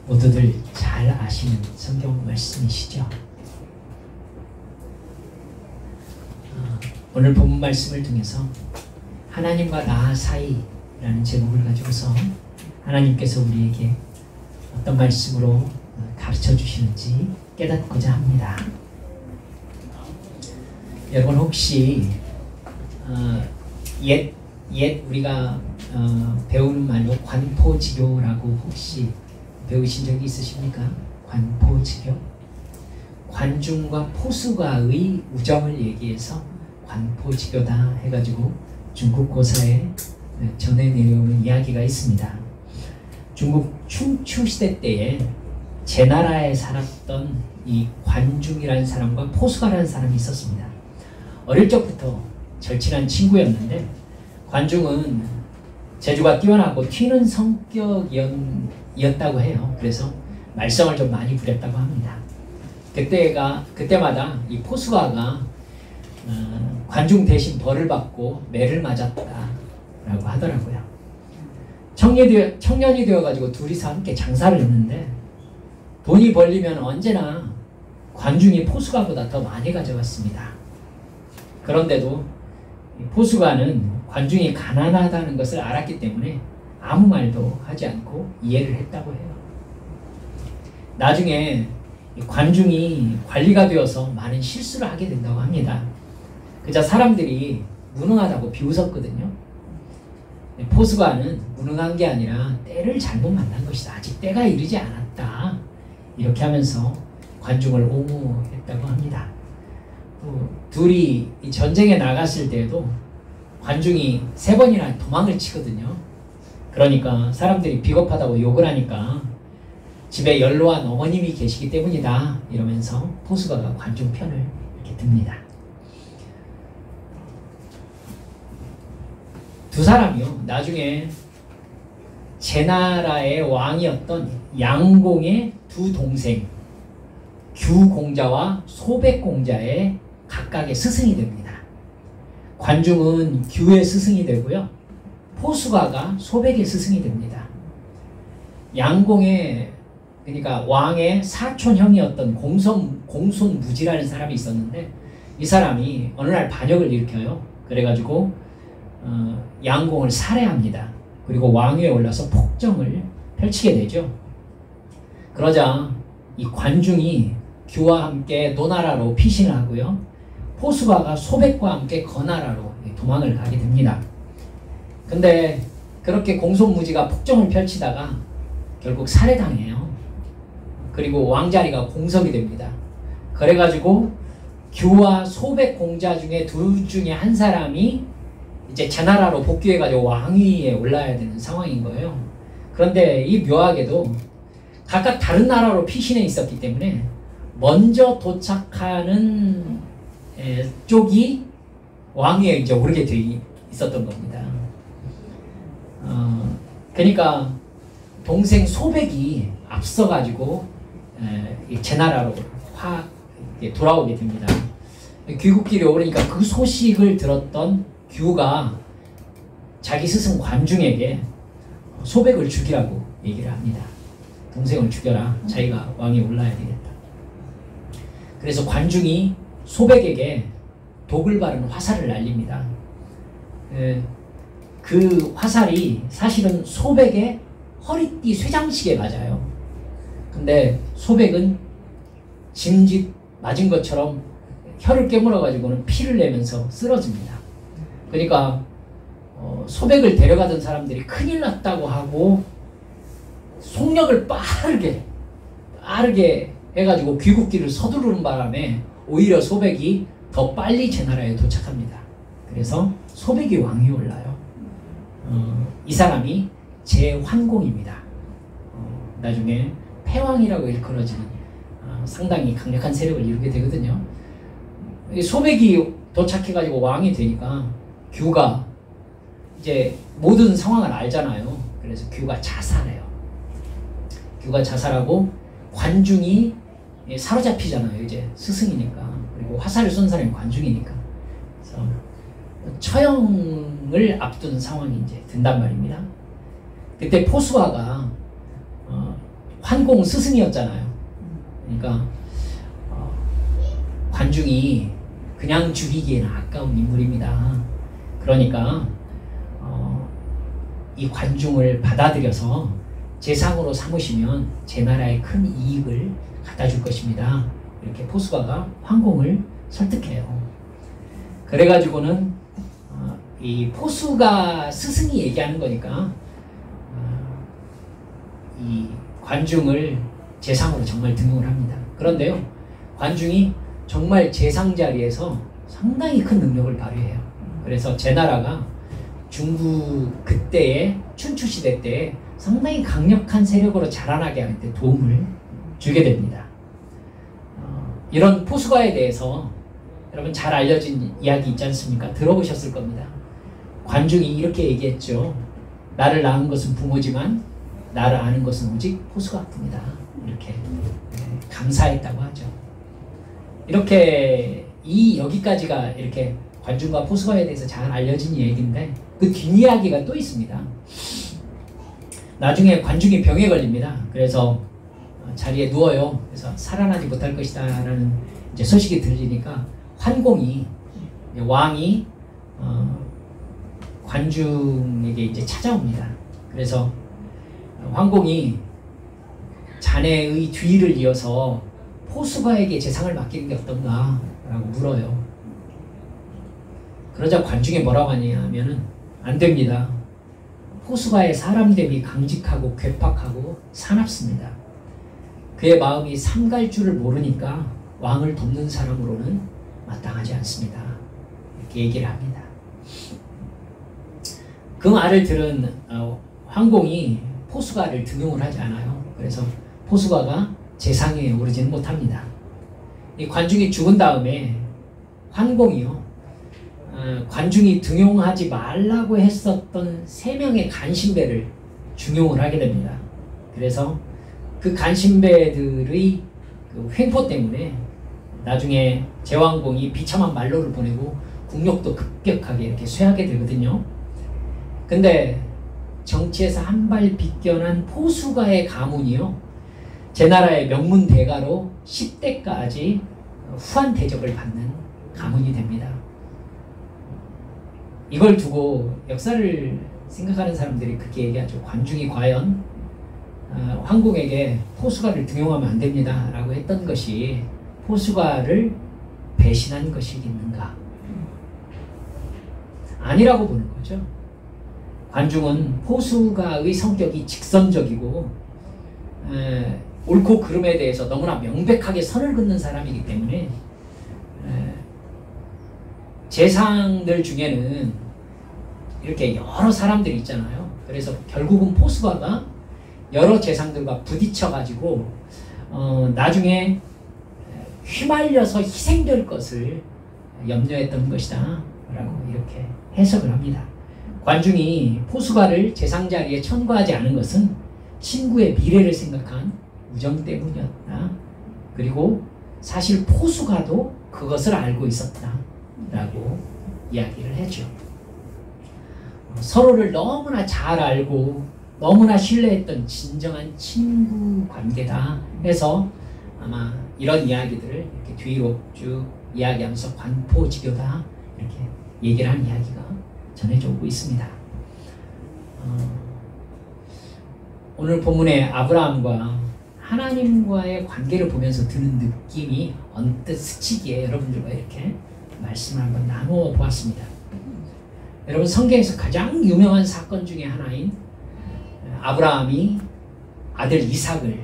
모두들 잘 아시는 성경 말씀이시죠? 오늘 본문 말씀을 통해서 하나님과 나 사이라는 제목을 가지고서 하나님께서 우리에게 어떤 말씀으로 가르쳐 주시는지 깨닫고자 합니다. 여러분 혹시 옛 우리가 배우는 말로 관포지교라고 혹시 배우신 적이 있으십니까? 관포지교? 관중과 포수가의 우정을 얘기해서 관포지교다 해가지고 중국 고사에 전해 내려오는 이야기가 있습니다. 중국 춘추 시대 때에 제나라에 살았던 이 관중이라는 사람과 포수가라는 사람이 있었습니다. 어릴 적부터 절친한 친구였는데 관중은 재주가 뛰어나고 튀는 성격이었다고 해요. 그래서 말썽을 좀 많이 부렸다고 합니다. 그때마다 이 포수가가 관중 대신 벌을 받고 매를 맞았다라고 하더라고요. 청년이 되어가지고 둘이서 함께 장사를 했는데 돈이 벌리면 언제나 관중이 포수가보다 더 많이 가져갔습니다. 그런데도 포수가는 관중이 가난하다는 것을 알았기 때문에 아무 말도 하지 않고 이해를 했다고 해요. 나중에 관중이 관리가 되어서 많은 실수를 하게 된다고 합니다. 그저 사람들이 무능하다고 비웃었거든요. 포수가는 무능한 게 아니라 때를 잘못 만난 것이다. 아직 때가 이르지 않았다. 이렇게 하면서 관중을 옹호했다고 합니다. 둘이 전쟁에 나갔을 때에도 관중이 3번이나 도망을 치거든요. 그러니까 사람들이 비겁하다고 욕을 하니까 집에 연로한 어머님이 계시기 때문이다 이러면서 포수가가 관중 편을 이렇게 듭니다. 두 사람이요 나중에 제나라의 왕이었던 양공의 두 동생 규공자와 소백공자의 각각의 스승이 됩니다. 관중은 규의 스승이 되고요. 포수가가 소백의 스승이 됩니다. 양공의 그러니까 왕의 사촌형이었던 공손무지라는 사람이 있었는데 이 사람이 어느 날 반역을 일으켜요. 그래가지고 양공을 살해합니다. 그리고 왕위에 올라서 폭정을 펼치게 되죠. 그러자 이 관중이 규와 함께 노나라로 피신을 하고요. 포수가가 소백과 함께 거나라로 도망을 가게 됩니다. 근데 그렇게 공손무지가 폭정을 펼치다가 결국 살해당해요. 그리고 왕자리가 공석이 됩니다. 그래가지고 규와 소백 공자 중에 둘 중에 한 사람이 이제 제나라로 복귀해가지고 왕위에 올라야 되는 상황인 거예요. 그런데 이 묘하게도 각각 다른 나라로 피신해 있었기 때문에 먼저 도착하는 쪽이 왕위에 이제 오르게 돼 있었던 겁니다. 그러니까 동생 소백이 앞서가지고 제나라로 돌아오게 됩니다. 귀국길에 오르니까 그 소식을 들었던 규가 자기 스승 관중에게 소백을 죽이라고 얘기를 합니다. 동생을 죽여라. 자기가 왕위에 올라야 되겠다. 그래서 관중이 소백에게 독을 바른 화살을 날립니다. 그 화살이 사실은 소백의 허리띠 쇠장식에 맞아요. 근데 소백은 짐짓 맞은 것처럼 혀를 깨물어 가지고는 피를 내면서 쓰러집니다. 그러니까 소백을 데려가던 사람들이 큰일 났다고 하고 속력을 빠르게 해가지고 귀국길을 서두르는 바람에 오히려 소백이 더 빨리 제나라에 도착합니다. 그래서 소백이 왕위에 올라요. 이 사람이 제환공입니다. 나중에 패왕이라고 일컬어지는 상당히 강력한 세력을 이루게 되거든요. 소백이 도착해가지고 왕이 되니까 규가 이제 모든 상황을 알잖아요. 그래서 규가 자살해요. 규가 자살하고 관중이 사로잡히잖아요. 이제 스승이니까. 그리고 화살을 쏜 사람이 관중이니까. 그래서 처형을 앞둔 상황이 이제 된단 말입니다. 그때 포수아가 환공 스승이었잖아요. 그러니까 관중이 그냥 죽이기에는 아까운 인물입니다. 그러니까 이 관중을 받아들여서 제상으로 삼으시면 제 나라에 큰 이익을 갖다 줄 것입니다. 이렇게 포수가가 황공을 설득해요. 그래가지고는 이 포수가 스승이 얘기하는 거니까 이 관중을 제상으로 정말 등용을 합니다. 그런데요, 관중이 정말 제상 자리에서 상당히 큰 능력을 발휘해요. 그래서 제 나라가 중국 그때의 춘추시대 때에 상당히 강력한 세력으로 자라나게 할 때 도움을 주게 됩니다. 이런 포수가에 대해서 여러분 잘 알려진 이야기 있지 않습니까? 들어보셨을 겁니다. 관중이 이렇게 얘기했죠. 나를 낳은 것은 부모지만 나를 아는 것은 오직 포수가 뿐이다. 이렇게 감사했다고 하죠. 이렇게 여기까지가 이렇게 관중과 포수가에 대해서 잘 알려진 얘기인데 그 뒷이야기가 또 있습니다. 나중에 관중이 병에 걸립니다. 그래서 자리에 누워요. 그래서 살아나지 못할 것이다 라는 이제 소식이 들리니까 환공이 왕이 관중에게 이제 찾아옵니다. 그래서 황공이 자네의 뒤를 이어서 포수가에게 재상을 맡기는 게 어떤가 라고 물어요. 그러자 관중이 뭐라고 하냐면은 안 됩니다. 포수가의 사람됨이 강직하고 괴팍하고 사납습니다. 그의 마음이 삼갈 줄을 모르니까 왕을 돕는 사람으로는 마땅하지 않습니다. 이렇게 얘기를 합니다. 그 말을 들은 황공이 포수가를 등용을 하지 않아요. 그래서 포수가가 제상에 오르지는 못합니다. 이 관중이 죽은 다음에 황공이요, 관중이 등용하지 말라고 했었던 3명의 간신배를 중용을 하게 됩니다. 그래서 그 간신배들의 그 횡포 때문에 나중에 제왕공이 비참한 말로를 보내고 국력도 급격하게 이렇게 쇠하게 되거든요. 근데 정치에서 한 발 비껴난 포수가의 가문이요, 제 나라의 명문 대가로 10대까지 후한 대접을 받는 가문이 됩니다. 이걸 두고 역사를 생각하는 사람들이 그렇게 얘기하죠. 관중이 과연 황공에게 포수가를 등용하면 안 됩니다 라고 했던 것이 포수가를 배신한 것이겠는가? 아니라고 보는 거죠. 관중은 포수가의 성격이 직선적이고 옳고 그름에 대해서 너무나 명백하게 선을 긋는 사람이기 때문에 재상들 중에는 이렇게 여러 사람들이 있잖아요. 그래서 결국은 포수가가 여러 재상들과 부딪혀가지고 나중에 휘말려서 희생될 것을 염려했던 것이다 라고 이렇게 해석을 합니다. 관중이 포수가를 재상 자리에 천거하지 않은 것은 친구의 미래를 생각한 우정 때문이었다. 그리고 사실 포수가도 그것을 알고 있었다 라고 이야기를 해줘. 서로를 너무나 잘 알고 너무나 신뢰했던 진정한 친구 관계다 해서 아마 이런 이야기들을 이렇게 뒤로 쭉 이야기하면서 관포지교다 이렇게 얘기를 한 이야기가 전해져 오고 있습니다. 오늘 본문의 아브라함과 하나님과의 관계를 보면서 드는 느낌이 언뜻 스치기에 여러분들과 이렇게 말씀을 한번 나누어 보았습니다. 여러분, 성경에서 가장 유명한 사건 중에 하나인 아브라함이 아들 이삭을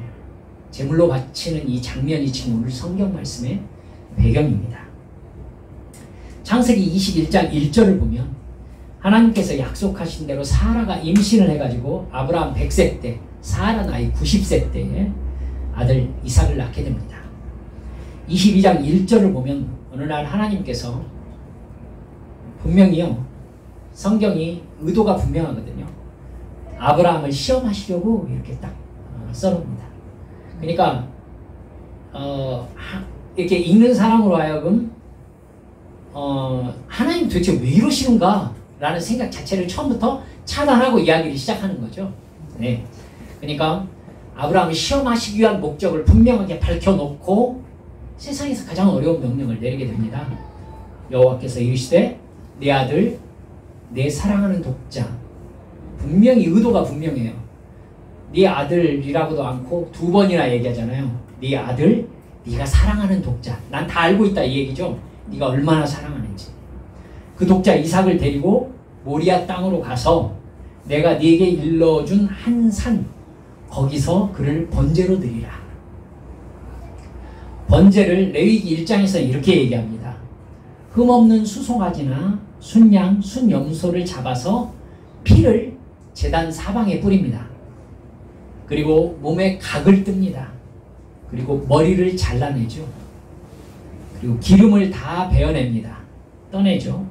제물로 바치는 이 장면이 지금 오늘 성경 말씀의 배경입니다. 창세기 21장 1절을 보면 하나님께서 약속하신 대로 사라가 임신을 해가지고 아브라함 100세 때, 사라 나이 90세 때에 아들 이삭을 낳게 됩니다. 22장 1절을 보면 어느 날 하나님께서 분명히요, 성경이 의도가 분명하거든요. 아브라함을 시험하시려고 이렇게 딱 써놓습니다. 그러니까 이렇게 읽는 사람으로 하여금 하나님 도대체 왜 이러시는가 라는 생각 자체를 처음부터 차단하고 이야기를 시작하는 거죠. 네. 그러니까 아브라함을 시험하시기 위한 목적을 분명하게 밝혀놓고 세상에서 가장 어려운 명령을 내리게 됩니다. 여호와께서 이르시되 내 아들 내 사랑하는 독자, 분명히 의도가 분명해요. 네 아들이라고도 않고 두 번이나 얘기하잖아요. 네 아들, 네가 사랑하는 독자. 난 다 알고 있다 이 얘기죠. 네가 얼마나 사랑하는지. 그 독자 이삭을 데리고 모리아 땅으로 가서 내가 네게 일러준 한 산, 거기서 그를 번제로 드리라. 번제를 레위기 1장에서 이렇게 얘기합니다. 흠없는 수송아지나 순양, 순염소를 잡아서 피를 제단 사방에 뿌립니다. 그리고 몸에 각을 뜹니다. 그리고 머리를 잘라내죠. 그리고 기름을 다 베어냅니다. 떠내죠.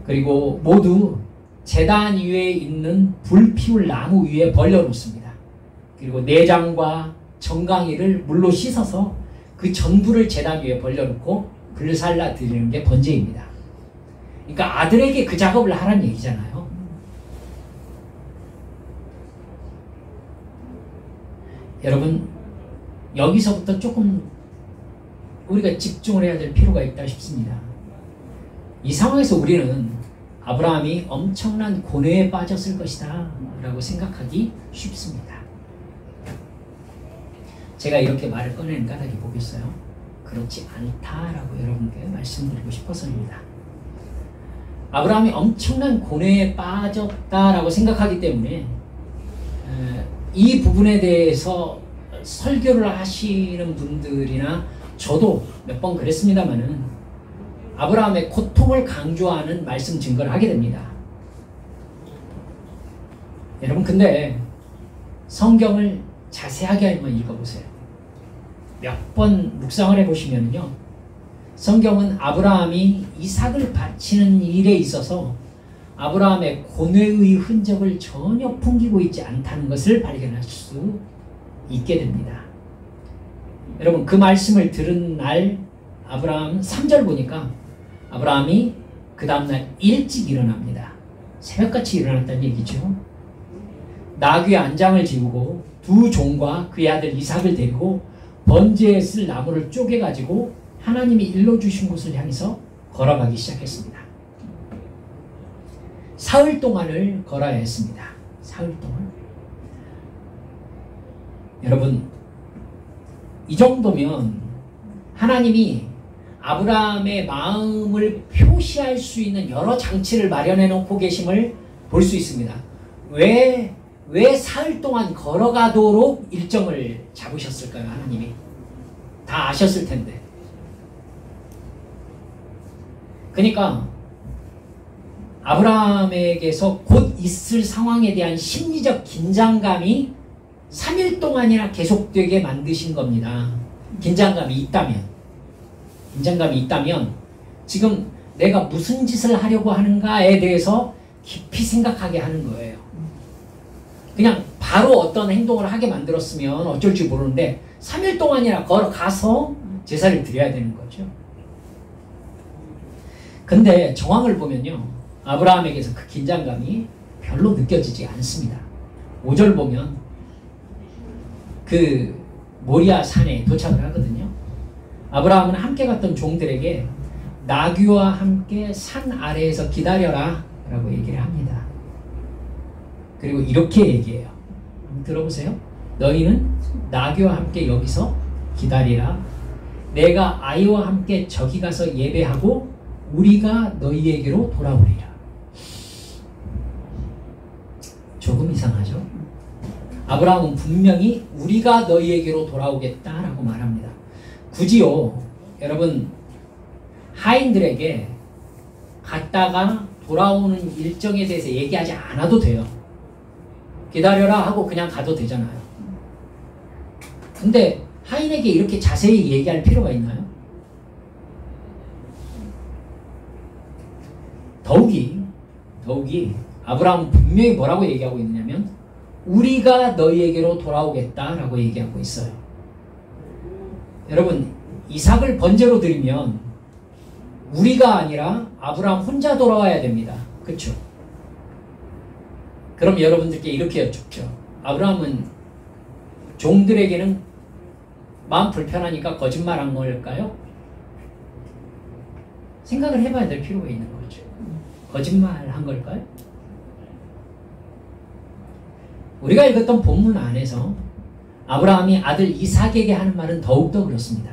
그리고 모두 제단 위에 있는 불 피울 나무 위에 벌려놓습니다. 그리고 내장과 정강이를 물로 씻어서 그 전부를 제단 위에 벌려놓고 불살라 드리는 게 번제입니다. 그러니까 아들에게 그 작업을 하라는 얘기잖아요. 여러분, 여기서부터 조금 우리가 집중을 해야 될 필요가 있다 싶습니다. 이 상황에서 우리는 아브라함이 엄청난 고뇌에 빠졌을 것이다 라고 생각하기 쉽습니다. 제가 이렇게 말을 꺼내는 까닭이 뭐겠어요? 그렇지 않다라고 여러분께 말씀드리고 싶어서입니다. 아브라함이 엄청난 고뇌에 빠졌다라고 생각하기 때문에 이 부분에 대해서 설교를 하시는 분들이나 저도 몇 번 그랬습니다만은 아브라함의 고통을 강조하는 말씀 증거를 하게 됩니다. 여러분, 근데 성경을 자세하게 한번 읽어보세요. 몇 번 묵상을 해보시면요, 성경은 아브라함이 이삭을 바치는 일에 있어서 아브라함의 고뇌의 흔적을 전혀 풍기고 있지 않다는 것을 발견할 수 있게 됩니다. 여러분, 그 말씀을 들은 날 아브라함 3절 보니까 아브라함이 그 다음날 일찍 일어납니다. 새벽같이 일어났다는 얘기죠. 나귀의 안장을 지우고 두 종과 그의 아들 이삭을 데리고 번제에 쓸 나무를 쪼개가지고 하나님이 일러주신 곳을 향해서 걸어가기 시작했습니다. 사흘 동안을 걸어야 했습니다. 사흘 동안. 여러분, 이 정도면 하나님이 아브라함의 마음을 표시할 수 있는 여러 장치를 마련해 놓고 계심을 볼 수 있습니다. 왜 사흘 동안 걸어가도록 일정을 잡으셨을까요? 하나님이 다 아셨을 텐데. 그러니까 아브라함에게서 곧 있을 상황에 대한 심리적 긴장감이 3일 동안이나 계속되게 만드신 겁니다. 긴장감이 있다면 지금 내가 무슨 짓을 하려고 하는가에 대해서 깊이 생각하게 하는 거예요. 그냥 바로 어떤 행동을 하게 만들었으면 어쩔 줄 모르는데 3일 동안이나 걸어가서 제사를 드려야 되는 거죠. 근데 정황을 보면요, 아브라함에게서 그 긴장감이 별로 느껴지지 않습니다. 5절 보면 그 모리아 산에 도착을 하거든요. 아브라함은 함께 갔던 종들에게 나귀와 함께 산 아래에서 기다려라 라고 얘기를 합니다. 그리고 이렇게 얘기해요. 들어보세요. 너희는 나귀와 함께 여기서 기다리라. 내가 아이와 함께 저기 가서 예배하고 우리가 너희에게로 돌아오리라. 조금 이상하죠? 아브라함은 분명히 우리가 너희에게로 돌아오겠다라고 말합니다. 굳이요, 여러분, 하인들에게 갔다가 돌아오는 일정에 대해서 얘기하지 않아도 돼요. 기다려라 하고 그냥 가도 되잖아요. 근데 하인에게 이렇게 자세히 얘기할 필요가 있나요? 더욱이 아브라함은 분명히 뭐라고 얘기하고 있느냐면 우리가 너희에게로 돌아오겠다라고 얘기하고 있어요. 여러분, 이삭을 번제로 드리면 우리가 아니라 아브라함 혼자 돌아와야 됩니다. 그렇죠? 그럼 여러분들께 이렇게 여쭙죠. 아브라함은 종들에게는 마음 불편하니까 거짓말한 걸까요? 생각을 해봐야 될 필요가 있는 거죠. 거짓말한 걸까요? 우리가 읽었던 본문 안에서 아브라함이 아들 이삭에게 하는 말은 더욱더 그렇습니다.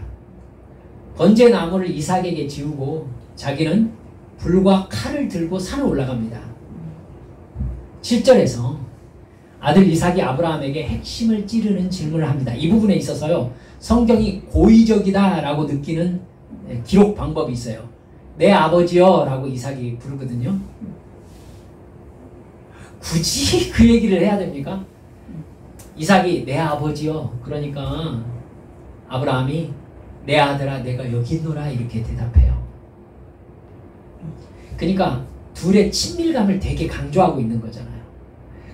번제 나무를 이삭에게 지우고 자기는 불과 칼을 들고 산을 올라갑니다. 7절에서 아들 이삭이 아브라함에게 핵심을 찌르는 질문을 합니다. 이 부분에 있어서요, 성경이 고의적이다 라고 느끼는 기록 방법이 있어요. 내 아버지여 라고 이삭이 부르거든요. 굳이 그 얘기를 해야 됩니까? 이삭이 내 아버지여, 그러니까 아브라함이 내 아들아 내가 여기 있노라 이렇게 대답해요. 그러니까 둘의 친밀감을 되게 강조하고 있는 거잖아요.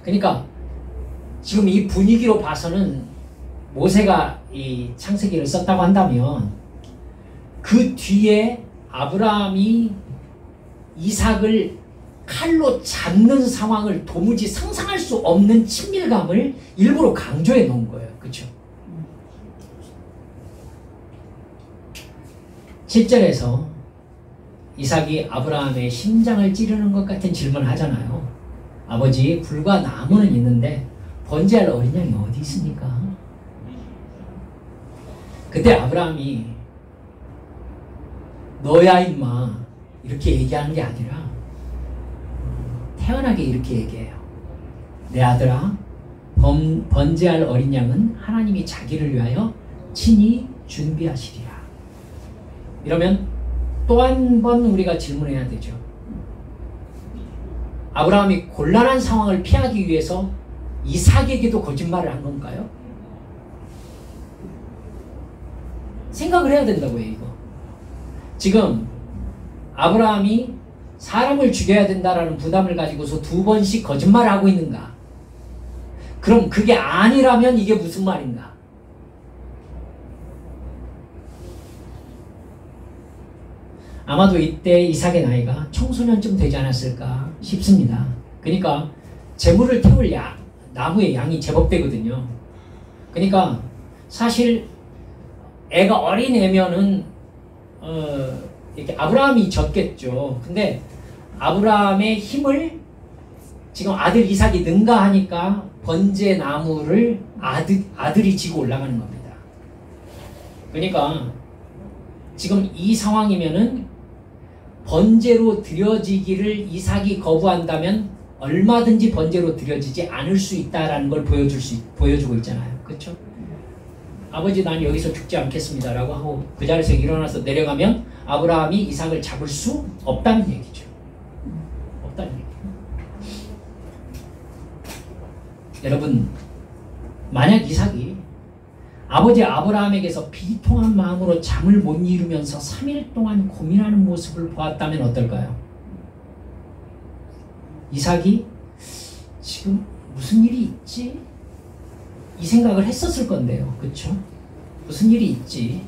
그러니까 지금 이 분위기로 봐서는 모세가 이 창세기를 썼다고 한다면 그 뒤에 아브라함이 이삭을 칼로 잡는 상황을 도무지 상상할 수 없는 친밀감을 일부러 강조해 놓은 거예요. 그렇죠? 7절에서 이삭이 아브라함의 심장을 찌르는 것 같은 질문을 하잖아요. 아버지, 불과 나무는 있는데 번제할 어린 양이 어디 있습니까? 그때 아브라함이 너야 임마 이렇게 얘기하는 게 아니라 태연하게 이렇게 얘기해요. 내 아들아, 번제할 어린 양은 하나님이 자기를 위하여 친히 준비하시리라. 이러면 또 한 번 우리가 질문해야 되죠. 아브라함이 곤란한 상황을 피하기 위해서 이삭에게도 거짓말을 한 건가요? 생각을 해야 된다고요, 이거. 지금 아브라함이 사람을 죽여야 된다라는 부담을 가지고서 2번씩 거짓말을 하고 있는가? 그럼 그게 아니라면 이게 무슨 말인가? 아마도 이때 이삭의 나이가 청소년쯤 되지 않았을까 싶습니다. 그러니까 재물을 태울 나무의 양이 제법 되거든요. 그러니까 사실 애가 어린 애면은 이렇게 아브라함이 졌겠죠. 근데 아브라함의 힘을 지금 아들 이삭이 능가하니까 번제 나무를 아들이 지고 올라가는 겁니다. 그러니까 지금 이 상황이면은 번제로 드려지기를 이삭이 거부한다면 얼마든지 번제로 드려지지 않을 수 있다라는 걸 보여주고 있잖아요. 그렇죠? 아버지, 난 여기서 죽지 않겠습니다 라고 하고 그 자리에서 일어나서 내려가면 아브라함이 이삭을 잡을 수 없다는 얘기죠. 없다는 얘기. 여러분, 만약 이삭이 아버지 아브라함에게서 비통한 마음으로 잠을 못 이루면서 3일 동안 고민하는 모습을 보았다면 어떨까요? 이삭이 지금 무슨 일이 있지? 이 생각을 했었을 건데요. 그렇죠? 무슨 일이 있지?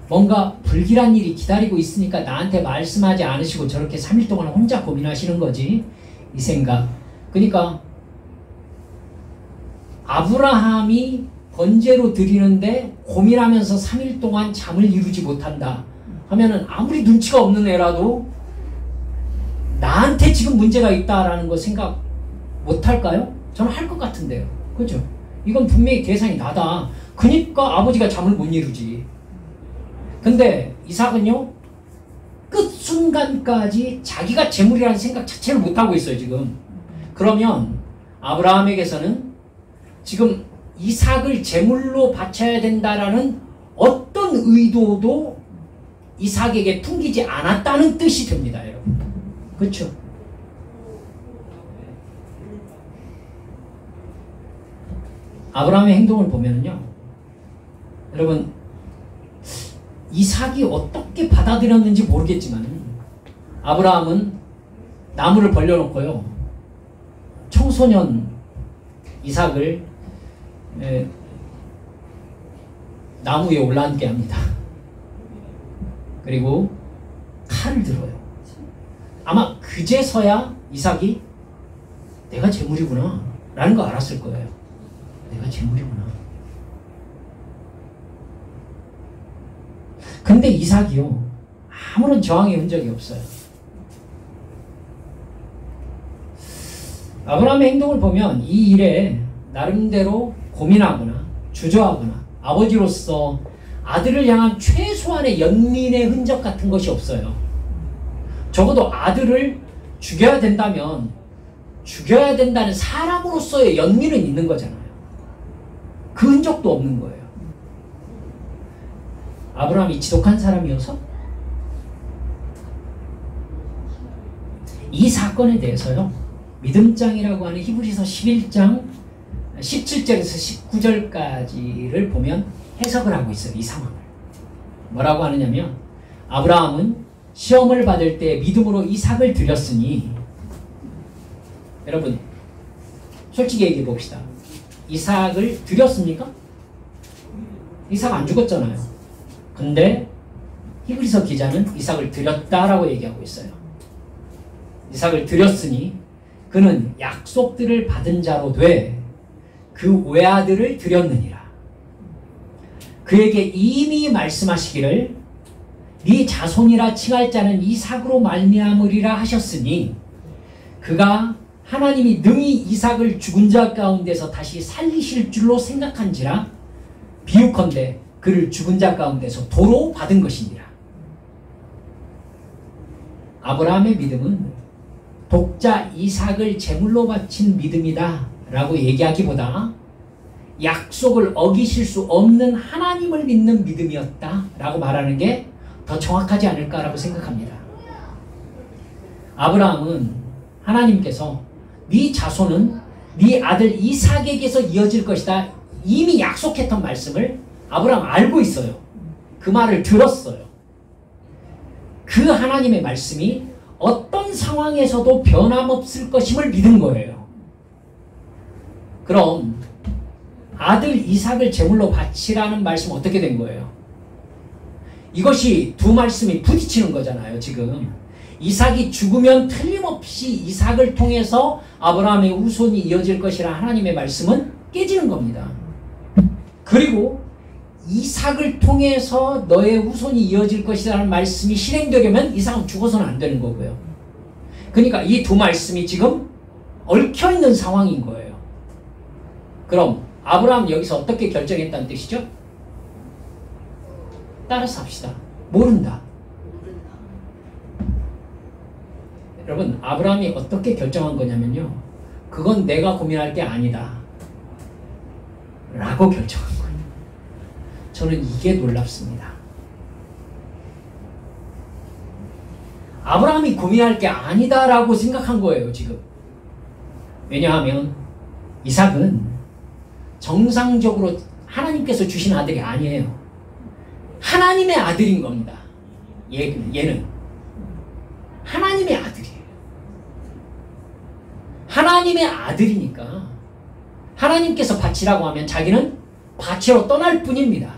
뭔가 불길한 일이 기다리고 있으니까 나한테 말씀하지 않으시고 저렇게 3일 동안 혼자 고민하시는 거지. 이 생각. 그러니까 아브라함이 번제로 드리는데 고민하면서 3일 동안 잠을 이루지 못한다 하면은 아무리 눈치가 없는 애라도 나한테 지금 문제가 있다라는 거 생각 못할까요? 저는 할 것 같은데요. 그렇죠? 이건 분명히 대상이 나다. 그러니까 아버지가 잠을 못 이루지. 근데 이삭은요, 끝 순간까지 자기가 재물이라는 생각 자체를 못하고 있어요, 지금. 그러면 아브라함에게서는 지금 이삭을 제물로 바쳐야 된다라는 어떤 의도도 이삭에게 풍기지 않았다는 뜻이 됩니다, 여러분. 그렇죠? 아브라함의 행동을 보면요, 여러분, 이삭이 어떻게 받아들였는지 모르겠지만 아브라함은 나무를 벌려놓고요, 청소년 이삭을 나무 위에 올라앉게 합니다. 그리고 칼을 들어요. 아마 그제서야 이삭이 내가 재물이구나 라는 거 알았을 거예요. 내가 재물이구나. 근데 이삭이요, 아무런 저항의 흔적이 없어요. 아브라함의 행동을 보면 이 일에 나름대로 고민하거나 주저하거나 아버지로서 아들을 향한 최소한의 연민의 흔적 같은 것이 없어요. 적어도 아들을 죽여야 된다면 죽여야 된다는 사람으로서의 연민은 있는 거잖아요. 그 흔적도 없는 거예요. 아브라함이 지독한 사람이어서? 이 사건에 대해서요, 믿음장이라고 하는 히브리서 11장 17절에서 19절까지를 보면 해석을 하고 있어요. 이 상황을 뭐라고 하느냐면, 아브라함은 시험을 받을 때 믿음으로 이삭을 드렸으니, 여러분 솔직히 얘기해 봅시다. 이삭을 드렸습니까? 이삭 안 죽었잖아요. 근데 히브리서 기자는 이삭을 드렸다라고 얘기하고 있어요. 이삭을 드렸으니 그는 약속들을 받은 자로 돼 그 외아들을 드렸느니라. 그에게 이미 말씀하시기를 네 자손이라 칭할 자는 이삭으로 말미암으리라 하셨으니, 그가 하나님이 능히 이삭을 죽은 자 가운데서 다시 살리실 줄로 생각한지라 비유컨대 그를 죽은 자 가운데서 도로 받은 것이니라. 아브라함의 믿음은 독자 이삭을 제물로 바친 믿음이다 라고 얘기하기보다 약속을 어기실 수 없는 하나님을 믿는 믿음이었다 라고 말하는 게 더 정확하지 않을까라고 생각합니다. 아브라함은 하나님께서 네 자손은 네 아들 이삭에게서 이어질 것이다 이미 약속했던 말씀을 아브라함 알고 있어요. 그 말을 들었어요. 그 하나님의 말씀이 어떤 상황에서도 변함없을 것임을 믿은 거예요. 그럼 아들 이삭을 제물로 바치라는 말씀은 어떻게 된 거예요? 이것이 두 말씀이 부딪히는 거잖아요. 지금 이삭이 죽으면 틀림없이 이삭을 통해서 아브라함의 후손이 이어질 것이라 하나님의 말씀은 깨지는 겁니다. 그리고 이삭을 통해서 너의 후손이 이어질 것이라는 말씀이 실행되려면 이삭은 죽어서는 안 되는 거고요. 그러니까 이 두 말씀이 지금 얽혀있는 상황인 거예요. 그럼 아브라함은 여기서 어떻게 결정했다는 뜻이죠? 따라서 합시다. 모른다. 여러분, 아브라함이 어떻게 결정한 거냐면요, 그건 내가 고민할 게 아니다 라고 결정한 거예요. 저는 이게 놀랍습니다. 아브라함이 고민할 게 아니다 라고 생각한 거예요. 지금 왜냐하면 이삭은 정상적으로 하나님께서 주신 아들이 아니에요. 하나님의 아들인 겁니다. 얘는 하나님의 아들이에요. 하나님의 아들이니까 하나님께서 바치라고 하면 자기는 바치러 떠날 뿐입니다.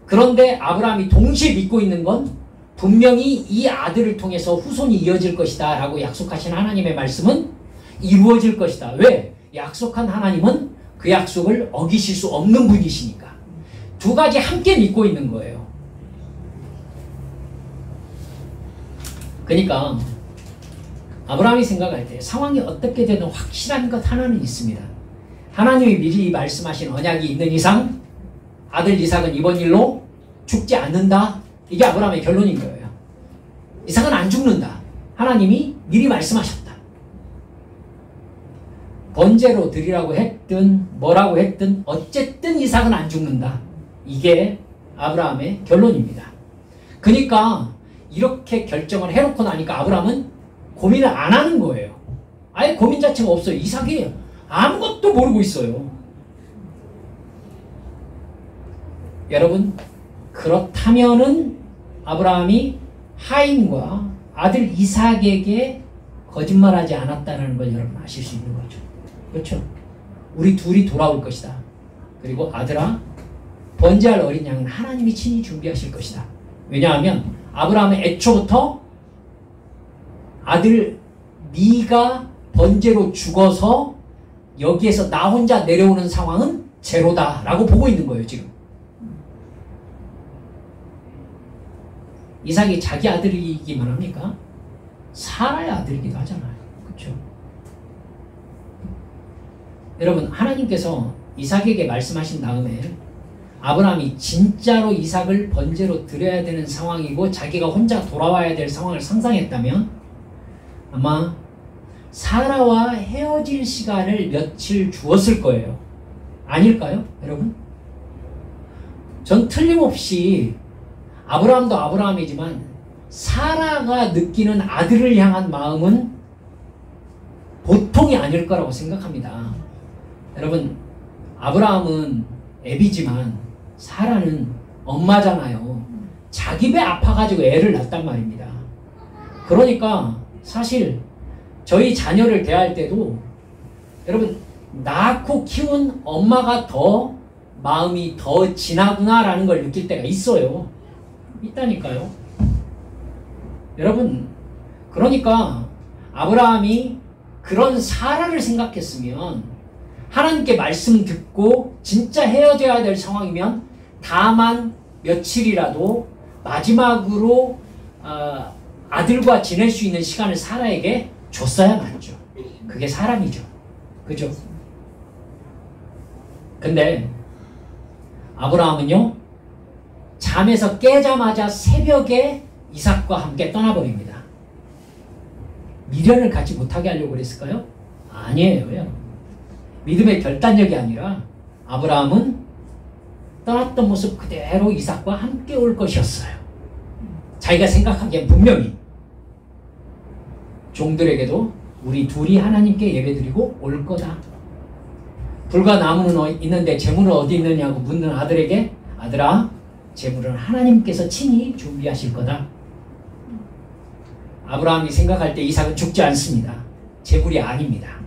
그런데 아브라함이 동시에 믿고 있는 건 분명히 이 아들을 통해서 후손이 이어질 것이다 라고 약속하신 하나님의 말씀은 이루어질 것이다. 왜? 약속한 하나님은 그 약속을 어기실 수 없는 분이시니까. 두 가지 함께 믿고 있는 거예요. 그러니까 아브라함이 생각할 때 상황이 어떻게 되든 확실한 것 하나는 있습니다. 하나님이 미리 말씀하신 언약이 있는 이상 아들 이삭은 이번 일로 죽지 않는다. 이게 아브라함의 결론인 거예요. 이삭은 안 죽는다. 하나님이 미리 말씀하셨다. 번제로 드리라고 했든 뭐라고 했든 어쨌든 이삭은 안 죽는다. 이게 아브라함의 결론입니다. 그러니까 이렇게 결정을 해놓고 나니까 아브라함은 고민을 안 하는 거예요. 아예 고민 자체가 없어요. 이삭이 아무것도 모르고 있어요. 여러분, 그렇다면은 아브라함이 하인과 아들 이삭에게 거짓말하지 않았다는 걸 여러분 아실 수 있는 거죠. 그렇죠? 우리 둘이 돌아올 것이다. 그리고 아들아, 번제할 어린 양은 하나님이 친히 준비하실 것이다. 왜냐하면 아브라함은 애초부터 아들 네가 번제로 죽어서 여기에서 나 혼자 내려오는 상황은 제로다라고 보고 있는 거예요, 지금. 이삭이 자기 아들이기만 합니까? 사라의 아들이기도 하잖아요. 그렇죠? 여러분, 하나님께서 이삭에게 말씀하신 다음에 아브라함이 진짜로 이삭을 번제로 드려야 되는 상황이고 자기가 혼자 돌아와야 될 상황을 상상했다면 아마 사라와 헤어질 시간을 며칠 주었을 거예요. 아닐까요, 여러분? 전 틀림없이 아브라함도 아브라함이지만 사라가 느끼는 아들을 향한 마음은 보통이 아닐 거라고 생각합니다. 여러분, 아브라함은 애비지만 사라는 엄마잖아요. 자기 배 아파가지고 애를 낳았단 말입니다. 그러니까 사실 저희 자녀를 대할 때도 여러분, 낳고 키운 엄마가 더 마음이 더 진하구나라는 걸 느낄 때가 있어요. 있다니까요. 여러분, 그러니까 아브라함이 그런 사라를 생각했으면 하나님께 말씀 듣고 진짜 헤어져야 될 상황이면 다만 며칠이라도 마지막으로 아들과 지낼 수 있는 시간을 사라에게 줬어야 맞죠. 그게 사람이죠. 그죠? 근데 아브라함은요, 잠에서 깨자마자 새벽에 이삭과 함께 떠나버립니다. 미련을 갖지 못하게 하려고 그랬을까요? 아니에요. 믿음의 결단력이 아니라 아브라함은 떠났던 모습 그대로 이삭과 함께 올 것이었어요. 자기가 생각하기엔 분명히 종들에게도 우리 둘이 하나님께 예배드리고 올 거다. 불과 나무는 있는데 재물은 어디 있느냐고 묻는 아들에게 아들아, 재물은 하나님께서 친히 준비하실 거다. 아브라함이 생각할 때 이삭은 죽지 않습니다. 재물이 아닙니다.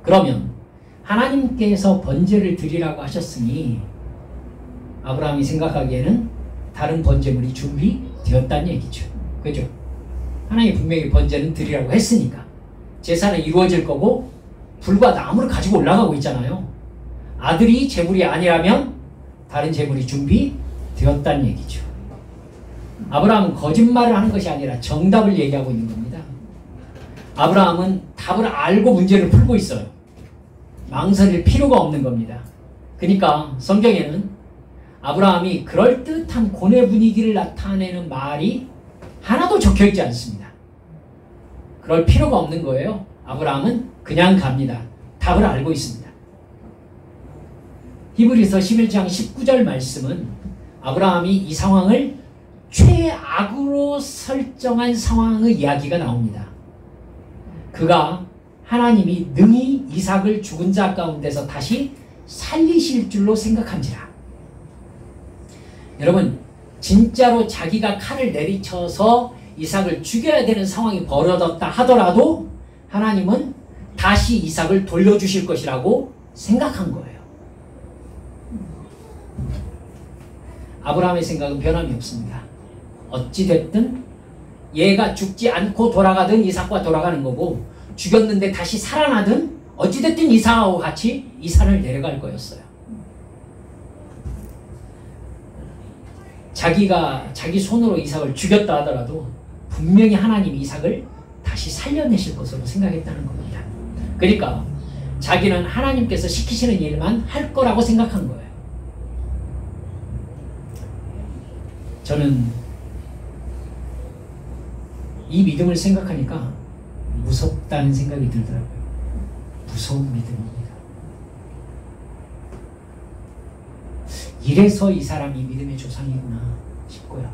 그러면 하나님께서 번제를 드리라고 하셨으니 아브라함이 생각하기에는 다른 번제물이 준비되었다는 얘기죠. 그죠? 하나님이 분명히 번제는 드리라고 했으니까 제사는 이루어질 거고 불과 나무를 가지고 올라가고 있잖아요. 아들이 재물이 아니라면 다른 재물이 준비되었다는 얘기죠. 아브라함은 거짓말을 하는 것이 아니라 정답을 얘기하고 있는 겁니다. 아브라함은 답을 알고 문제를 풀고 있어요. 망설일 필요가 없는 겁니다. 그러니까 성경에는 아브라함이 그럴듯한 고뇌 분위기를 나타내는 말이 하나도 적혀있지 않습니다. 그럴 필요가 없는 거예요. 아브라함은 그냥 갑니다. 답을 알고 있습니다. 히브리서 11장 19절 말씀은 아브라함이 이 상황을 최악으로 설정한 상황의 이야기가 나옵니다. 그가 하나님이 능히 이삭을 죽은 자 가운데서 다시 살리실 줄로 생각한지라. 여러분, 진짜로 자기가 칼을 내리쳐서 이삭을 죽여야 되는 상황이 벌어졌다 하더라도 하나님은 다시 이삭을 돌려주실 것이라고 생각한 거예요. 아브라함의 생각은 변함이 없습니다. 어찌됐든 얘가 죽지 않고 돌아가든 이삭과 돌아가는 거고 죽였는데 다시 살아나든 어찌됐든 이삭하고 같이 이 산을 내려갈 거였어요. 자기가 자기 손으로 이삭을 죽였다 하더라도 분명히 하나님이 이삭을 다시 살려내실 것으로 생각했다는 겁니다. 그러니까 자기는 하나님께서 시키시는 일만 할 거라고 생각한 거예요. 저는 이 믿음을 생각하니까 무섭다는 생각이 들더라고요. 무서운 믿음입니다. 이래서 이 사람이 믿음의 조상이구나 싶고요.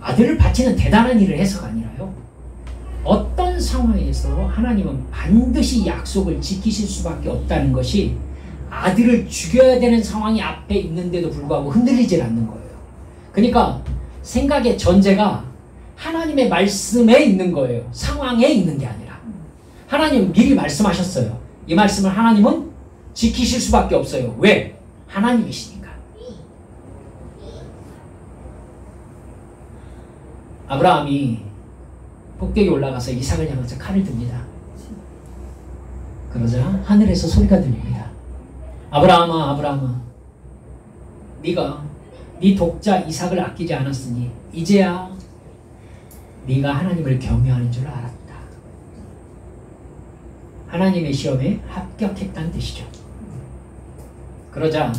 아들을 바치는 대단한 일을 해서가 아니라요. 어떤 상황에서 하나님은 반드시 약속을 지키실 수밖에 없다는 것이 아들을 죽여야 되는 상황이 앞에 있는데도 불구하고 흔들리질 않는 거예요. 그러니까 생각의 전제가 하나님의 말씀에 있는 거예요. 상황에 있는 게 아니라. 하나님은 미리 말씀하셨어요. 이 말씀을 하나님은 지키실 수밖에 없어요. 왜? 하나님이시니까. 아브라함이 꼭대기 올라가서 이삭을 향해서 칼을 듭니다. 그러자 하늘에서 소리가 들립니다. 아브라함아, 아브라함아, 네가 네 독자 이삭을 아끼지 않았으니 이제야 네가 하나님을 경외하는 줄 알았다. 하나님의 시험에 합격했다는 뜻이죠. 그러자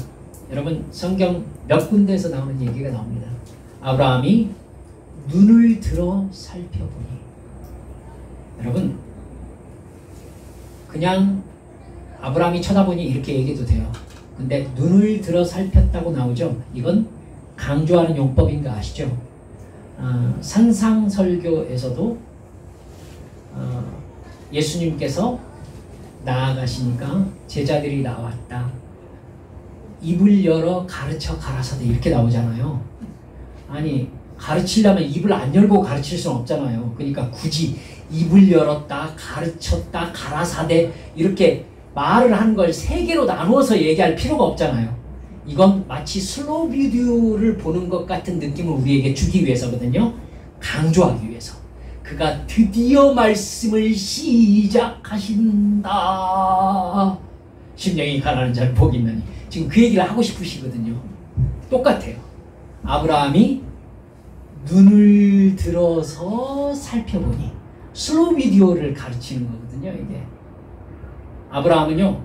여러분 성경 몇 군데에서 나오는 얘기가 나옵니다. 아브라함이 눈을 들어 살펴보니, 여러분 그냥 아브라함이 쳐다보니 이렇게 얘기해도 돼요. 근데 눈을 들어 살폈다고 나오죠. 이건 강조하는 용법인 거 아시죠? 산상설교에서도 예수님께서 나아가시니까 제자들이 나왔다. 입을 열어 가르쳐 가라사대 이렇게 나오잖아요. 아니 가르치려면 입을 안 열고 가르칠 수는 없잖아요. 그러니까 굳이 입을 열었다, 가르쳤다, 가라사대 이렇게 말을 한 걸 세 개로 나누어서 얘기할 필요가 없잖아요. 이건 마치 슬로우 비디오를 보는 것 같은 느낌을 우리에게 주기 위해서거든요. 강조하기 위해서. 그가 드디어 말씀을 시작하신다. 심령이 가라는 자를 복이 있나니. 지금 그 얘기를 하고 싶으시거든요. 똑같아요. 아브라함이 눈을 들어서 살펴보니, 슬로우 비디오를 가르치는 거거든요. 이게 아브라함은요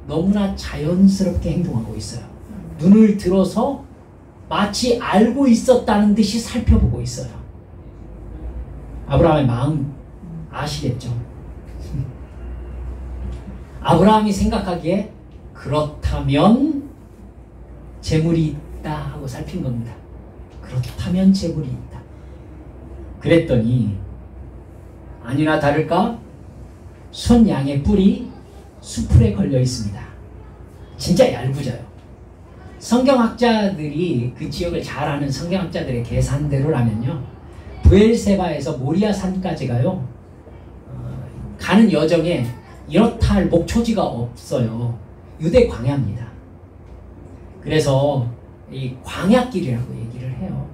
너무나 자연스럽게 행동하고 있어요. 눈을 들어서 마치 알고 있었다는 듯이 살펴보고 있어요. 아브라함의 마음 아시겠죠? 아브라함이 생각하기에 그렇다면 재물이 있다 하고 살핀 겁니다. 그렇다면 재물이 있다. 그랬더니 아니나 다를까 순 양의 뿔이 수풀에 걸려 있습니다. 진짜 얄궂어요. 성경학자들이 그 지역을 잘 아는 성경학자들의 계산대로라면요, 브엘세바에서 모리아 산까지가요 가는 여정에 이렇다 할 목초지가 없어요. 유대 광야입니다. 그래서 이 광야길이라고 얘기를 해요.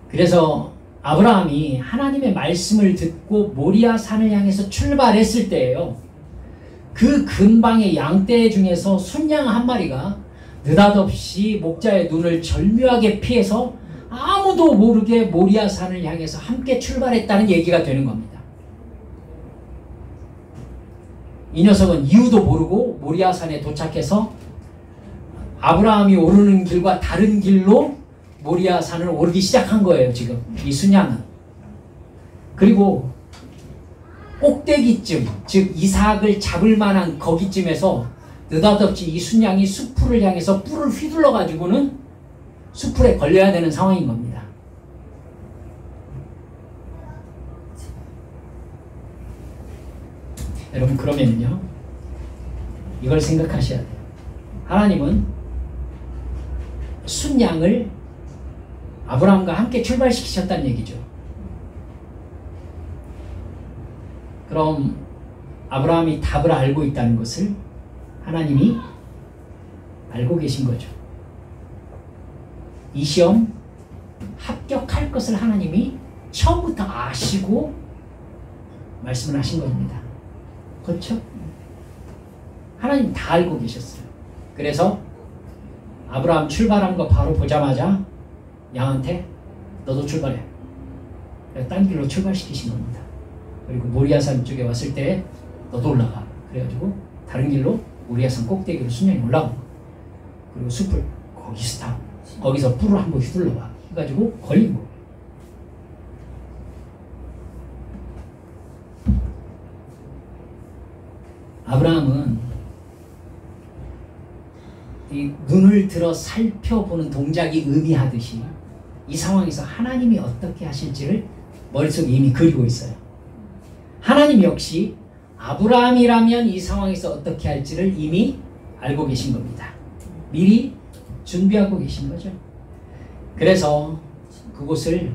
그래서 아브라함이 하나님의 말씀을 듣고 모리아 산을 향해서 출발했을 때예요. 그 근방의 양떼 중에서 순양 한 마리가 느닷없이 목자의 눈을 절묘하게 피해서 아무도 모르게 모리아 산을 향해서 함께 출발했다는 얘기가 되는 겁니다. 이 녀석은 이유도 모르고 모리아 산에 도착해서 아브라함이 오르는 길과 다른 길로 모리아 산을 오르기 시작한 거예요. 지금 이 순양은. 그리고 꼭대기쯤, 즉 이삭을 잡을 만한 거기쯤에서 느닷없이 이 순양이 수풀을 향해서 뿔을 휘둘러 가지고는 수풀에 걸려야 되는 상황인 겁니다. 여러분 그러면요 이걸 생각하셔야 돼요. 하나님은 순양을 아브라함과 함께 출발시키셨다는 얘기죠. 그럼 아브라함이 답을 알고 있다는 것을 하나님이 알고 계신 거죠. 이 시험 합격할 것을 하나님이 처음부터 아시고 말씀을 하신 겁니다. 그렇죠? 하나님 다 알고 계셨어요. 그래서 아브라함 출발한 거 바로 보자마자 양한테 너도 출발해. 딴 길로 출발시키신 겁니다. 그리고 모리아산 쪽에 왔을 때 너도 올라가. 그래가지고 다른 길로 모리아산 꼭대기로 순양이 올라간 거. 그리고 숲을 거기서 타. 거기서 뿔을 한번 휘둘러봐. 해가지고 걸린 거. 아브라함은 이 눈을 들어 살펴보는 동작이 의미하듯이 이 상황에서 하나님이 어떻게 하실지를 머릿속에 이미 그리고 있어요. 하나님 역시 아브라함이라면 이 상황에서 어떻게 할지를 이미 알고 계신 겁니다. 미리 준비하고 계신 거죠. 그래서 그곳을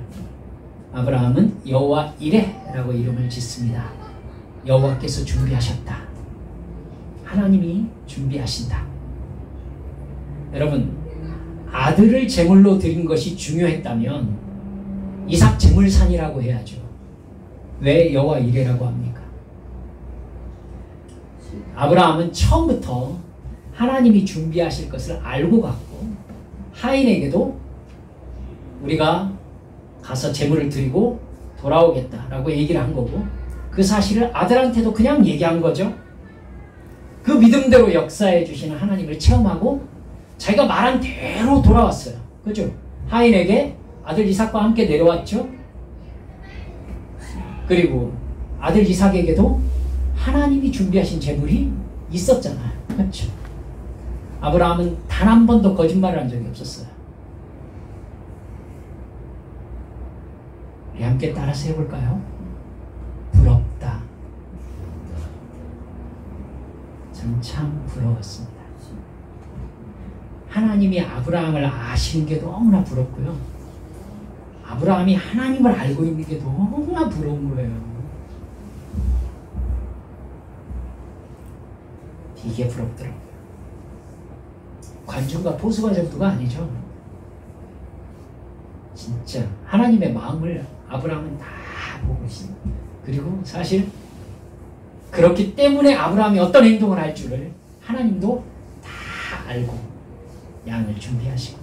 아브라함은 여호와 이레라고 이름을 짓습니다. 여호와께서 준비하셨다. 하나님이 준비하신다. 여러분, 아들을 제물로 드린 것이 중요했다면 이삭 제물산이라고 해야죠. 왜 여호와 이레라고 합니까? 아브라함은 처음부터 하나님이 준비하실 것을 알고 갔고 하인에게도 우리가 가서 제물을 드리고 돌아오겠다라고 얘기를 한 거고 그 사실을 아들한테도 그냥 얘기한 거죠. 그 믿음대로 역사해 주시는 하나님을 체험하고 자기가 말한 대로 돌아왔어요. 그죠? 하인에게 아들 이삭과 함께 내려왔죠. 그리고 아들 이삭에게도 하나님이 준비하신 제물이 있었잖아요. 그렇죠? 아브라함은 단 한 번도 거짓말을 한 적이 없었어요. 우리 함께 따라서 해볼까요? 부럽다. 전 참 부러웠습니다. 하나님이 아브라함을 아시는 게 너무나 부럽고요. 아브라함이 하나님을 알고 있는 게 너무나 부러운 거예요. 이게 부럽더라고요. 관중과 포수가 정도가 아니죠. 진짜 하나님의 마음을 아브라함은 다 보고 있습니다. 그리고 사실 그렇기 때문에 아브라함이 어떤 행동을 할 줄을 하나님도 다 알고 양을 준비하시고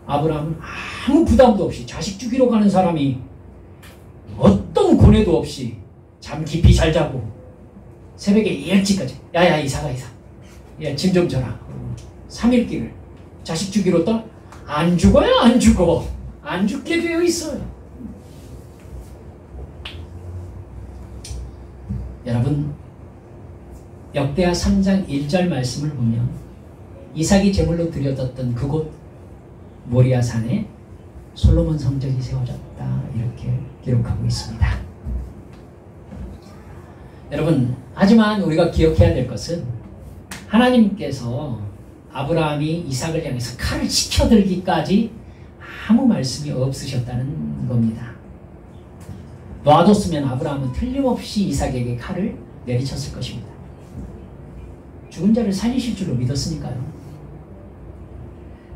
아브라함은 아무 부담도 없이 자식 죽이러 가는 사람이 어떤 고뇌도 없이 잠 깊이 잘 자고 새벽에 일찍까지 야야 이삭아 야 짐 좀 져라 3일길을 자식 죽이러 떠 안 죽어요. 안 죽어. 안 죽게 되어 있어요. 여러분 역대하 3장 1절 말씀을 보면 이삭이 제물로 드려졌던 그곳 모리아 산에 솔로몬 성전이 세워졌다 이렇게 기록하고 있습니다. 여러분 하지만 우리가 기억해야 될 것은 하나님께서 아브라함이 이삭을 향해서 칼을 치켜들기까지 아무 말씀이 없으셨다는 겁니다. 놔뒀으면 아브라함은 틀림없이 이삭에게 칼을 내리쳤을 것입니다. 죽은 자를 살리실 줄로 믿었으니까요.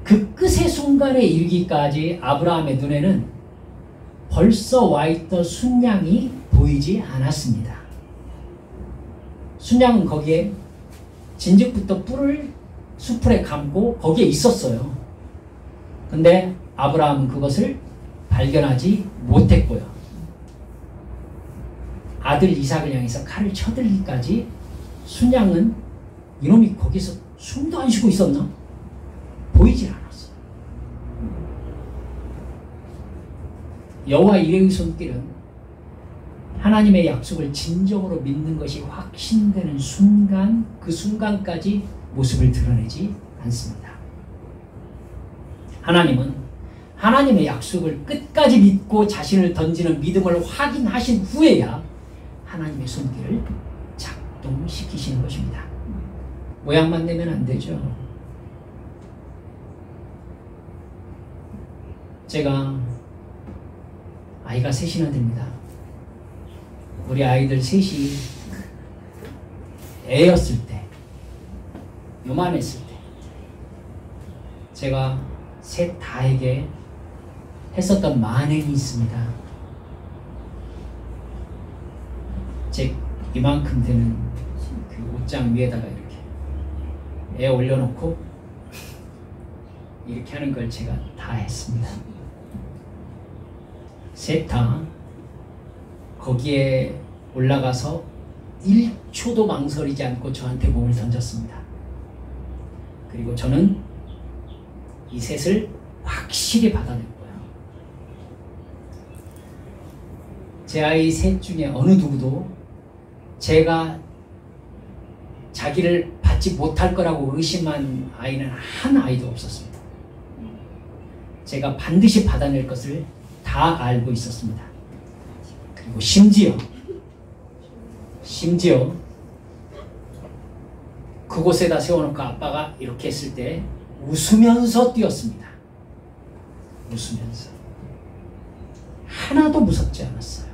그 끝의 순간에 이르기까지 아브라함의 눈에는 벌써 와있던 순양이 보이지 않았습니다. 순양은 거기에 진즉부터 뿔을 수풀에 감고 거기에 있었어요. 근데 아브라함은 그것을 발견하지 못했고요. 아들 이삭을 향해서 칼을 쳐들기까지 순양은 이놈이 거기서 숨도 안 쉬고 있었나? 보이질 않았어요. 여호와 이레의 손길은 하나님의 약속을 진정으로 믿는 것이 확신되는 순간, 그 순간까지 모습을 드러내지 않습니다. 하나님은 하나님의 약속을 끝까지 믿고 자신을 던지는 믿음을 확인하신 후에야 하나님의 손길을 작동시키시는 것입니다. 모양만 내면 안 되죠. 제가 아이가 셋이나 됩니다. 우리 아이들 셋이 애였을 때, 요만했을 때 제가 셋 다에게 했었던 만행이 있습니다. 제 이만큼 되는 그 옷장 위에다가 이렇게 애 올려놓고 이렇게 하는 걸 제가 다 했습니다. 셋 다 거기에 올라가서 1초도 망설이지 않고 저한테 몸을 던졌습니다. 그리고 저는 이 셋을 확실히 받아냈고요. 제 아이 셋 중에 어느 누구도 제가 자기를 받지 못할 거라고 의심한 아이는 한 아이도 없었습니다. 제가 반드시 받아낼 것을 다 알고 있었습니다. 그리고 심지어 그곳에다 세워놓고 아빠가 이렇게 했을 때 웃으면서 뛰었습니다. 웃으면서. 하나도 무섭지 않았어요.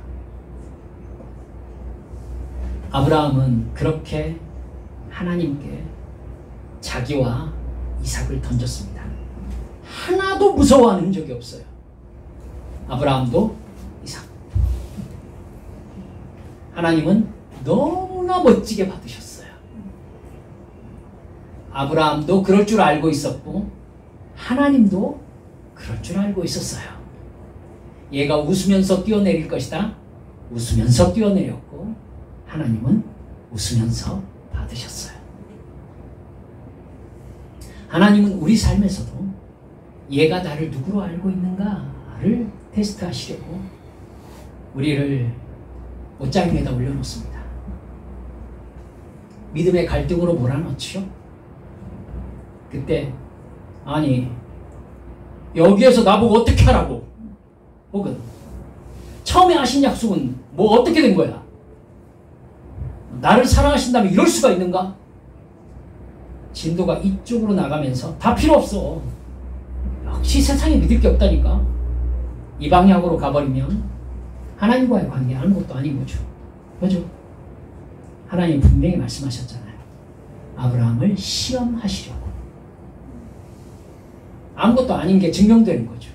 아브라함은 그렇게 하나님께 자기와 이삭을 던졌습니다. 하나도 무서워하는 적이 없어요. 아브라함도 이삭. 하나님은 너무나 멋지게 받으셨어요. 아브라함도 그럴 줄 알고 있었고 하나님도 그럴 줄 알고 있었어요. 얘가 웃으면서 뛰어내릴 것이다. 웃으면서 뛰어내렸고 하나님은 웃으면서 받으셨어요. 하나님은 우리 삶에서도 얘가 나를 누구로 알고 있는가를 테스트하시려고 우리를 옷장에다 올려놓습니다. 믿음의 갈등으로 몰아넣지요. 그때 아니 여기에서 나보고 어떻게 하라고, 혹은 처음에 하신 약속은 뭐 어떻게 된 거야? 나를 사랑하신다면 이럴 수가 있는가? 진도가 이쪽으로 나가면서 다 필요 없어. 역시 세상에 믿을 게 없다니까. 이 방향으로 가버리면 하나님과의 관계 아무것도 아닌 거죠. 그죠? 하나님 분명히 말씀하셨잖아요. 아브라함을 시험하시려고. 아무것도 아닌 게 증명되는 거죠.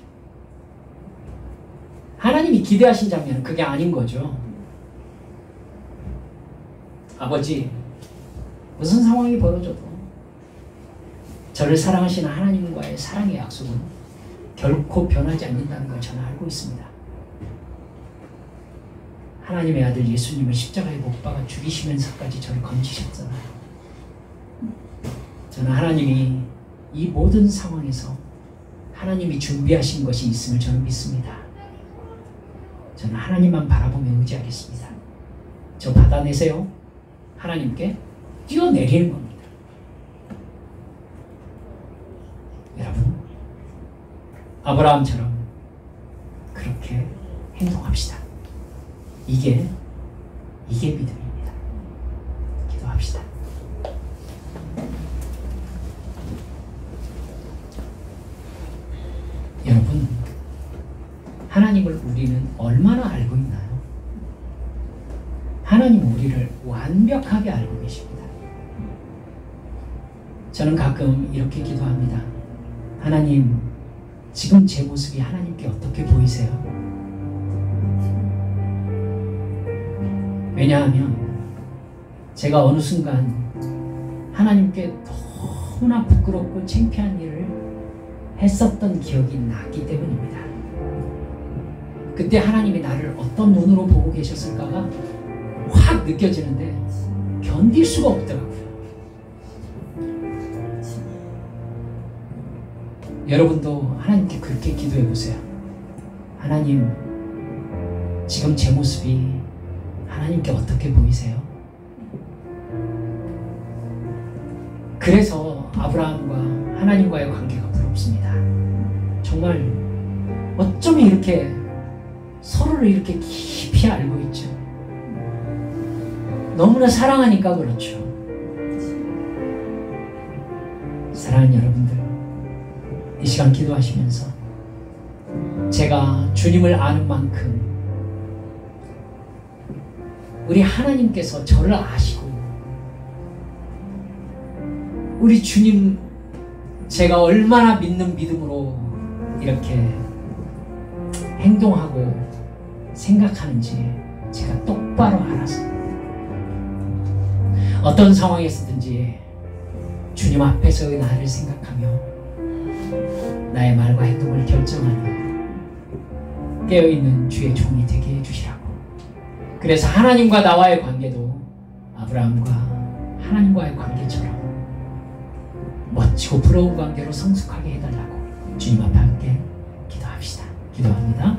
하나님이 기대하신 장면은 그게 아닌 거죠. 아버지, 무슨 상황이 벌어져도 저를 사랑하시는 하나님과의 사랑의 약속은 결코 변하지 않는다는 걸 저는 알고 있습니다. 하나님의 아들 예수님을 십자가에 못 박아 죽이시면서까지 저를 건지셨잖아요. 저는 하나님이 이 모든 상황에서 하나님이 준비하신 것이 있음을 저는 믿습니다. 저는 하나님만 바라보며 의지하겠습니다. 저 받아내세요. 하나님께 뛰어내리는 겁니다. 여러분, 아브라함처럼 그렇게 행동합시다. 이게 믿음입니다. 기도합시다. 여러분, 하나님을 우리는 얼마나 알고 있나요? 하나님은 우리를 완벽하게 알고 계십니다. 저는 가끔 이렇게 기도합니다. 하나님, 지금 제 모습이 하나님께 어떻게 보이세요? 왜냐하면 제가 어느 순간 하나님께 너무나 부끄럽고 창피한 일을 했었던 기억이 나기 때문입니다. 그때 하나님이 나를 어떤 눈으로 보고 계셨을까가 확 느껴지는데 견딜 수가 없더라고요. 여러분도 하나님께 그렇게 기도해 보세요. 하나님, 지금 제 모습이 하나님께 어떻게 보이세요? 그래서 아브라함과 하나님과의 관계가 부럽습니다. 정말 어쩌면 이렇게 서로를 이렇게 깊이 알고 있죠. 너무나 사랑하니까 그렇죠. 사랑하는 여러분들, 이 시간 기도하시면서 제가 주님을 아는 만큼 우리 하나님께서 저를 아시고 우리 주님 제가 얼마나 믿는 믿음으로 이렇게 행동하고 생각하는지 제가 똑바로 알아서 어떤 상황에서든지 주님 앞에서의 나를 생각하며 나의 말과 행동을 결정하는 깨어있는 주의 종이 되게 해주시라고. 그래서 하나님과 나와의 관계도 아브라함과 하나님과의 관계처럼 멋지고 부러운 관계로 성숙하게 해달라고 주님 앞에 함께 기도합시다. 기도합니다.